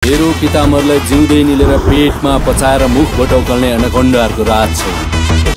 मेरो पितामहरुलाई जिउँदै निलेर पेटमा पचाएर मुखबाट उकाल्ने एनाकोन्डाहरुको राज छ।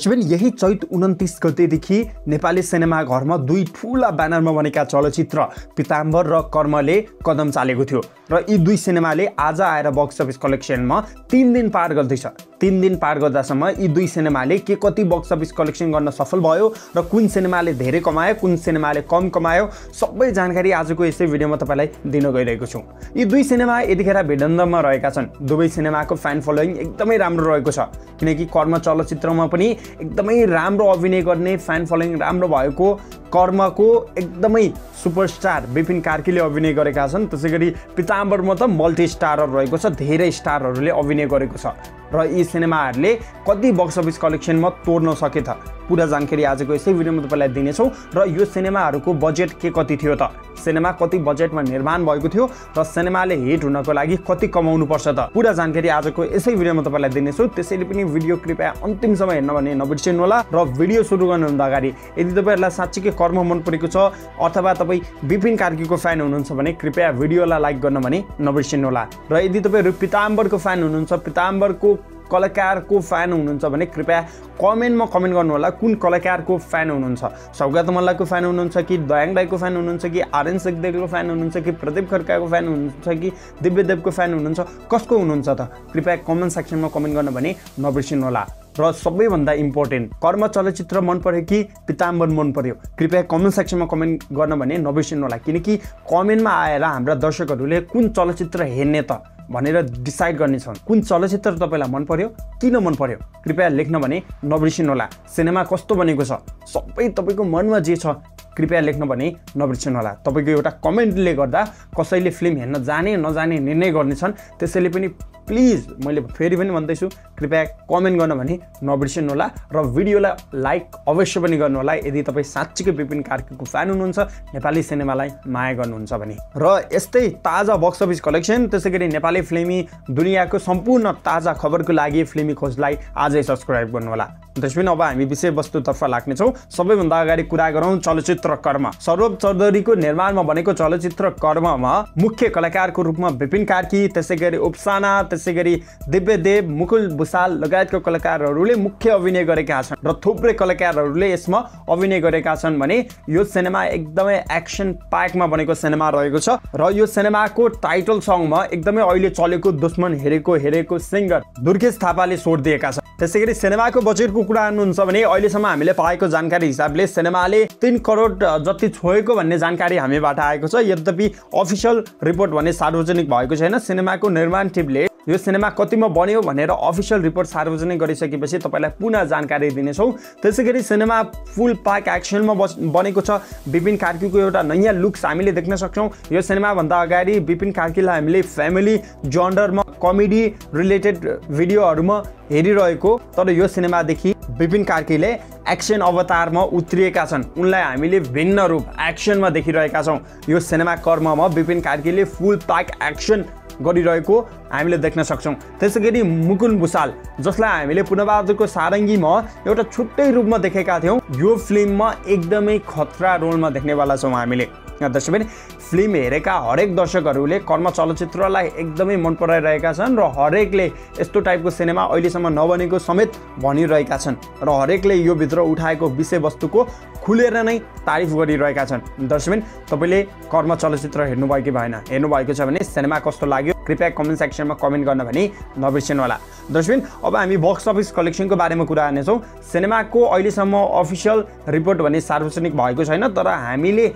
यही चैत 29 गतेदेखि नेपाली सिनेमा घरमा दुई ठूला ब्यानरमा बनेका चलचित्र पिताम्बर र कर्मले कदम चालेको थियो र यी दुई सिनेमाले आज आएर बक्स अफिस कलेक्सनमा 3 दिन पार गर्दैछ। 3 दिन पार गर्दासम्म यी दुई सिनेमाले के कति बक्स अफिस कलेक्सन गर्न सफल भयो र कुन सिनेमाले धेरै कमायो, कुन सिनेमाले कम कमायो, सबै जानकारी आजको यसै भिडियोमा तपाईलाई दिन गइरहेको छु। यी दुई सिनेमा यतिखेर भिडन्दमा रहेका छन्। दुवै सिनेमाको फ्यान फलोइङ एकदमै राम्रो रहेको छ, किनकि कर्म चलचित्रमा पनि एकदमै राम्रो अभिनय गर्ने फ्यान फलोइङ राम्रो भएको कर्मको एकदमै सुपरस्टार विपिन कार्कीले अभिनय गरेका छन्। त्यसैगरी पिताम्बरमा त मल्टी स्टारर रहेको छ, धेरै स्टारहरूले अभिनय गरेको छ र यी सिनेमाहरूले कति बक्स अफिस कलेक्सनमा तोड्न सके त पूरा जानकारी आजको यसै भिडियोमा तपाईलाई दिनेछौँ। र यो सिनेमाहरूको बजेट के कति थियो त, सिनेमा कति बजेटमा निर्माण भएको थियो र सिनेमाले हिट हुनको लागि कति कमाउनु पर्छ त, पूरा जानकारी आजको यसै भिडियोमा तपाईलाई दिनेछु। त्यसैले पनि भिडियो कृपया अन्तिमसम्म हेर्न भने नबिर्सिनु होला। र भिडियो सुरु गर्नुभन्दा अगाडि यदि तपाईहरुलाई साच्चै कर्म मन परेको छ अथवा तपाई विपिन कार्कीको फ्यान हुनुहुन्छ भने कृपया भिडियोलाई लाइक गर्न भने नबिर्सिनु होला। र यदि तपाईहरु पिताम्बरको फ्यान हुनुहुन्छ, पिताम्बरको कलाकारको फ्यान हुनुहुन्छ भने कृपया कमेन्टमा कमेन्ट गर्नु होला कुन कलाकारको फ्यान हुनुहुन्छ। सौगात मल्लको फ्यान हुनुहुन्छ कि दयाङ दाईको फ्यान हुनुहुन्छ कि आर्यन सेक्देको फ्यान हुनुहुन्छ कि प्रदीप खड्काको फ्यान हुनुहुन्छ कि दिव्यदेवको फ्यान हुनुहुन्छ, कसको हुनुहुन्छ त कृपया कमेन्ट सेक्सनमा कमेन्ट गर्न भने नबिर्सिनु होला। र सबैभन्दा इम्पोर्टेन्ट, कर्म चलचित्र मन पर्यो कि पिताम्बर मन पर्यो, कृपया कमेन्ट सेक्सनमा कमेन्ट गर्न भने नबिर्सिनु होला, किनकि कमेन्टमा आएर हाम्रा दर्शकहरूले कुन चलचित्र हेर्ने त भनेर डिसाइड गर्नेछन्। कुन चलचित्र तपाईलाई मन पर्यो, किन मन पर्यो, कृपया लेख्न भने नबिर्सिनु होला। सिनेमा कस्तो बनेको छ, सबै तपाईको मनमा जे छ कृपया लेख्न भने नबिर्सिनु होला। तपाईको एउटा कमेन्टले गर्दा कसैले फिल्म हेर्न जाने नजाने निर्णय गर्नेछन्। त्यसैले पनि प्लिज मैले फेरि पनि भन्दैछु, कृपया कमेन्ट गर्न भने नबिर्सिनु होला र भिडियोलाई लाइक अवश्य पनि गर्नु होला यदि तपाईँ साँच्चीकै विपिन कार्कीको फ्यान हुनुहुन्छ, नेपाली सिनेमालाई माया गर्नुहुन्छ भने। र यस्तै ताजा बक्स अफिस कलेक्सन, त्यसैगरी नेपाली फिल्मी दुनियाँको सम्पूर्ण ताजा खबरको लागि फिल्मी खोजलाई आजै सब्स्क्राइब गर्नुहोला। त्यसपछि अब हामी विषयवस्तुतर्फ लाग्नेछौँ। सबैभन्दा अगाडि कुरा गरौँ चलचित्र कर्म। सौरभ चौधरीको निर्माणमा बनेको चलचित्र कर्ममा मुख्य कलाकारको रूपमा विपिन कार्की, त्यसैगरी उपसाना, त्यसैगरी दिव्यदेव, मुकुल भुसाल लगायतका कलाकारहरूले मुख्य अभिनय गरेका छन् र थुप्रै कलाकारहरूले यसमा अभिनय गरेका छन् भने यो सिनेमा एकदमै एक्सन प्याकमा बनेको सिनेमा रहेको छ। र यो सिनेमाको टाइटल सङमा एकदमै अहिले चलेको दुश्मन हेरेको सिङ्गर दुर्गेश थापाले स्वर दिएका छन्। त्यसैगरी सिनेमाको बजेटको कुरा गर्नुहुन्छ भने अहिलेसम्म हामीले पाएको जानकारी हिसाबले सिनेमाले 3 करोड जति छोएको भन्ने जानकारी हामीबाट आएको छ। यद्यपि अफिसियल रिपोर्ट भने सार्वजनिक भएको छैन। सिनेमाको निर्माण टिमले यो सिनेमा कतिमा बन्यो भनेर अफिसियल रिपोर्ट सार्वजनिक गरिसकेपछि तपाईलाई पुनः जानकारी दिनेछौँ। त्यसैगरी सिनेमा फुल प्याक एक्सनमा बनेको छ। विपिन कार्कीको एउटा नयाँ लुक्स हामीले देख्न सक्छौँ। यो सिनेमाभन्दा अगाडि विपिन कार्कीलाई हामीले फ्यामिली जन्डरमा कमेडी रिलेटेड भिडियोहरूमा हेरिरहेको, तर यो सिनेमादेखि विपिन कार्कीले एक्सन अवतारमा उत्रिएका छन्। उनलाई हामीले भिन्न रूप एक्सनमा देखिरहेका छौँ। यो सिनेमा कर्ममा विपिन कार्कीले फुल प्याक एक्सन गरिरहेको हामीले देख्न सक्छौँ। त्यसैगरी मुकुल भुसाल, जसलाई हामीले पुनःबहादुरको सारङ्गीमा एउटा छुट्टै रूपमा देखेका थियौँ, यो फिल्ममा एकदमै खतरा रोलमा देख्नेवाला छौँ हामीले। त्यसैले फिल्म हेरेका हरेक दर्शकहरूले कर्म चलचित्रलाई एकदमै मन पराइरहेका छन् र हरेकले यस्तो टाइपको सिनेमा अहिलेसम्म नबनेको समेत भनिरहेका छन् र हरेकले यो भित्र उठाएको विषयवस्तुको खुलेर नै तारिफ गरिरहेका छन्। दर्शक तपाईँले कर्म चलचित्र हेर्नुभयो कि भएन, हेर्नुभएको छ भने सिनेमा कस्तो लाग्यो कृपया कमेन्ट सेक्सनमा कमेन्ट गर्न भने नबिर्सिनु होला। दर्शक अब हामी बक्स अफिस कलेक्सनको बारेमा कुरा गर्नेछौँ। सिनेमाको अहिलेसम्म अफिसियल रिपोर्ट भने सार्वजनिक भएको छैन, तर हामीले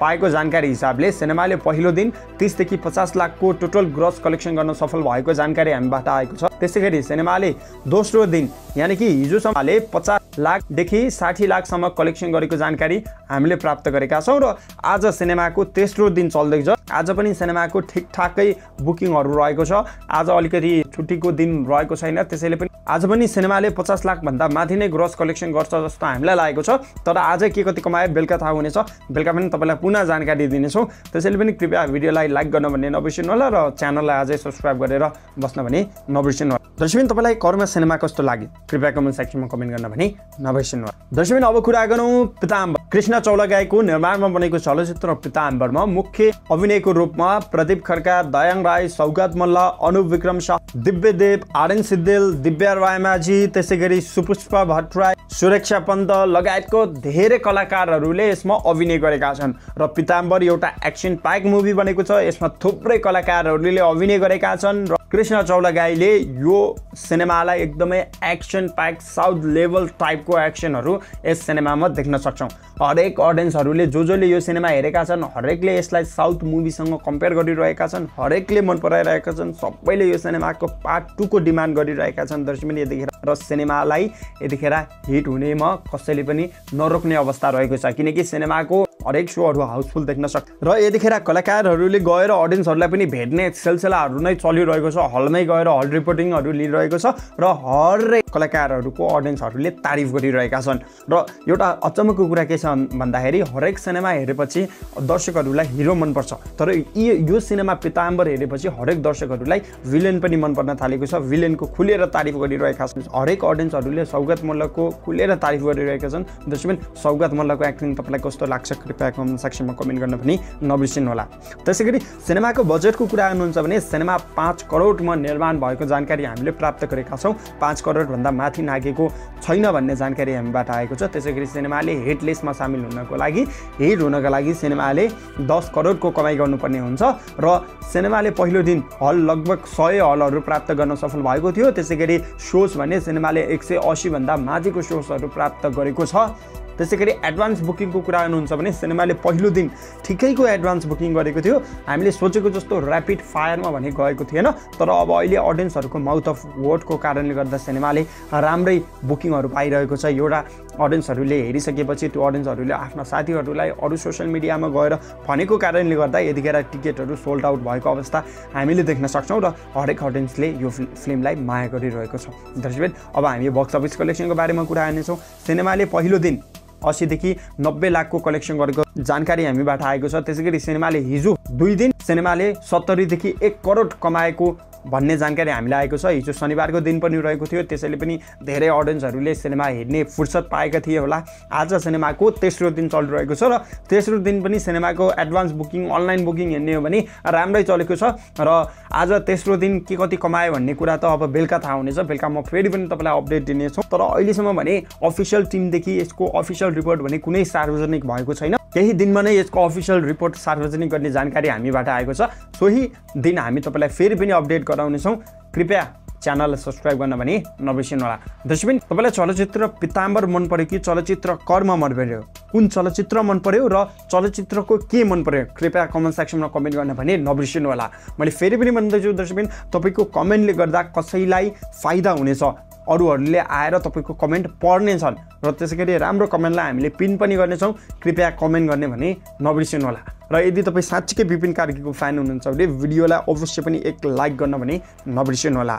पाएको जानकारी हिसाबले सिनेमाले पहिलो दिन 30 देखि 50 लाखको टोटल ग्रस कलेक्सन गर्न सफल भएको जानकारी हामीबाट आएको छ। त्यसैगरी सिनेमाले दोस्रो दिन यानि कि हिजोसम्मले 50 लाखदेखि 60 लाखसम्म कलेक्सन गरेको जानकारी हामीले प्राप्त गरेका छौँ र आज सिनेमाको तेस्रो दिन चल्दैछ। आज पनि सिनेमाको ठिकठाकै बुकिङहरू रहेको छ। आज अलिकति छुट्टीको दिन रहेको छैन, त्यसैले पनि आज पनि सिनेमाले 50 लाख भन्दा माथि नै ग्रस कलेक्सन गर्छ जस्तो हामीलाई लागेको छ। तर आज के कति कमायो बेलुका थाहा हुनेछ, बेलुका पनि तपाईँलाई पुनः जानकारी दिनेछौँ। त्यसैले पनि कृपया भिडियोलाई लाइक गर्न भन्ने नबिर्सिनु होला र च्यानललाई अझै सब्स्क्राइब गरेर बस्न भने नबिर्सिनु होला। दर्शकबिन तपाईलाई कर्म सिनेमा कस्तो लाग्यो कृपया कमेन्ट सेक्सनमा कमेन्ट गर्न भने नबिर्सनुहोला। दर्शकबिन अब कुरा गरौँ पीताम्बर। कृष्ण चौलागाईको निर्माणमा बनेको चलचित्र पीताम्बरमा मुख्य अभिनयको रूपमा प्रदीप खड्का, दयाङ राई, सौगात मल्ल, अनुप विक्रम शाह, दिव्य देव, आर्यन सिद्देल, दिव्या रायमाझी, त्यसैगरी सुपुष्पा भट्टराई, सुरक्षा पन्त लगायतको धेरै कलाकारहरूले यसमा अभिनय गरेका छन् र पीताम्बर एउटा एक्सन प्याक मुभी बनेको छ। यसमा थुप्रै कलाकारहरूले अभिनय गरेका छन् र कृष्ण चौलागाईले यो सिनेमालाई एकदमै एक्सन प्याक साउथ लेभल टाइपको एक्सनहरू यस सिनेमामा देख्न सक्छौँ। हरेक अडियन्सहरूले जसले यो सिनेमा हेरेका छन् हरेकले यसलाई साउथ मुभीसँग कम्पेयर गरिरहेका छन्, हरेकले मन पराइरहेका छन्, सबैले यो सिनेमाको पार्ट 2 को डिमान्ड गरिरहेका छन्। दर्शकबिन यतिखेर र सिनेमालाई यतिखेर हिट हुनेमा कसैले पनि नरोक्ने अवस्था रहेको छ किनकि सिनेमाको हरेक सोहरू हाउसफुल देख्न सक्छ र यतिखेर कलाकारहरूले गएर अडियन्सहरूलाई पनि भेट्ने सिलसिलाहरू नै चलिरहेको छ। हलमै गएर हल रिपोर्टिङहरू लिइरहेको छ र हरेक कलाकारहरूको अडियन्सहरूले तारिफ गरिरहेका छन् र एउटा अचम्मको कुरा के छ भन्दाखेरि हरेक सिनेमा हेरेपछि दर्शकहरूलाई हिरो मनपर्छ, तर यो सिनेमा पीताम्बर हेरेपछि हरेक दर्शकहरूलाई भिलेन पनि मन पर्न थालेको छ। भिलेनको खुलेर तारिफ गरिरहेका छन्। हरेक अडियन्सहरूले सौगात मल्लको खुलेर तारिफ गरिरहेका छन्। दर्शकबिन सौगात मल्लको एक्टिङ तपाईँलाई कस्तो लाग्छ कृपया कमेन्ट सेक्सनमा कमेन्ट गर्न पनि नबिर्सिनुहोला। त्यसैगरी सिनेमाको बजेटको कुरा गर्नुहुन्छ भने सिनेमा 5 करोडमा निर्माण भएको जानकारी हामीले प्राप्त गरेका छौँ। 5 करोडभन्दा माथि नागेको छैन भन्ने जानकारी हामीबाट आएको छ। त्यसैगरी सिनेमाले हिट लिस्टमा सामेल हुनको लागि सिनेमाले 10 करोडको कमाइ गर्नुपर्ने हुन्छ र सिनेमाले पहिलो दिन हल लगभग 100 हलहरू प्राप्त गर्न सफल भएको थियो। त्यसैगरी सोज भने सिनेमाले 180 भन्दा माथिको सोजहरू प्राप्त गरेको छ। त्यसैगरी एडभान्स बुकिङको कुरा गर्नुहुन्छ भने सिनेमाले पहिलो दिन ठिकैको एडभान्स बुकिङ गरेको थियो। हामीले सोचेको जस्तो ऱ्यापिड फायरमा भने गएको थिएन, तर अब अहिले अडियन्सहरूको माउथ अफ वर्डको कारणले गर्दा सिनेमाले राम्रै बुकिङहरू पाइरहेको छ। एउटा अडियन्सहरूले हेरिसकेपछि त्यो अडियन्सहरूले आफ्ना साथीहरूलाई अरू सोसियल मिडियामा गएर भनेको कारणले गर्दा यतिखेर टिकटहरू सोल्ड आउट भएको अवस्था हामीले देख्न सक्छौँ र हरेक अडियन्सले यो फिल्मलाई माया गरिरहेको छ। दर्शकबिन अब हामी बक्स अफिस कलेक्सनको बारेमा कुरा गर्नेछौँ। सिनेमाले पहिलो दिन 80 देखि 90 लाखको कलेक्सन गरेको जानकारी हामीबाट आएको छ। त्यसैगरी सिनेमाले हिजो 2 दिन सिनेमाले 70 देखि 1 करोड कमाएको भन्ने जानकारी हामीलाई आएको छ। हिजो शनिबारको दिन पनि रहेको थियो, त्यसैले पनि धेरै अडियन्सहरूले सिनेमा हेर्ने फुर्सद पाएका थिए होला। आज सिनेमाको तेस्रो दिन चलिरहेको छ र तेस्रो दिन पनि सिनेमाको एडभान्स बुकिङ अनलाइन बुकिङ हेर्ने हो भने राम्रै चलेको छ र आज तेस्रो दिन के कति कमायो भन्ने कुरा त अब बेलुका थाहा हुनेछ। बेलुका म फेरि पनि तपाईँलाई अपडेट दिनेछु, तर अहिलेसम्म भने अफिसियल टिमदेखि यसको अफिसियल रिपोर्ट भने कुनै सार्वजनिक भएको छैन। केही दिनमा नै यसको अफिसियल रिपोर्ट सार्वजनिक गर्ने जानकारी हामीबाट आएको छ। सोही दिन हामी तपाईँलाई फेरि पनि अपडेट गराउनेछौँ। कृपया च्यानललाई सब्सक्राइब गर्न भने नबिर्सिनुहोला। दर्शकबिन तपाईँलाई चलचित्र पीताम्बर मन पर्यो कि चलचित्र कर्म मन पर्यो? कुन चलचित्र मन पर्यो र चलचित्रको के मन पर्यो कृपया कमेन्ट सेक्सनमा कमेन्ट गर्न भने नबिर्सिनुहोला। मैले फेरि पनि भन्दैछु दर्शकबिन तपाईँको कमेन्टले गर्दा कसैलाई फाइदा हुनेछ, अरूहरूले आएर तपाईँको कमेन्ट पढ्नेछन् र त्यसैगरी राम्रो कमेन्टलाई हामीले पिन पनि गर्नेछौँ। कृपया कमेन्ट गर्ने भने नबिर्सिनुहोला र यदि तपाईँ साँच्चीकै विपिन कार्कीको फ्यान हुनुहुन्छ भने भिडियोलाई अवश्य पनि एक लाइक गर्न भने नबिर्सिनुहोला।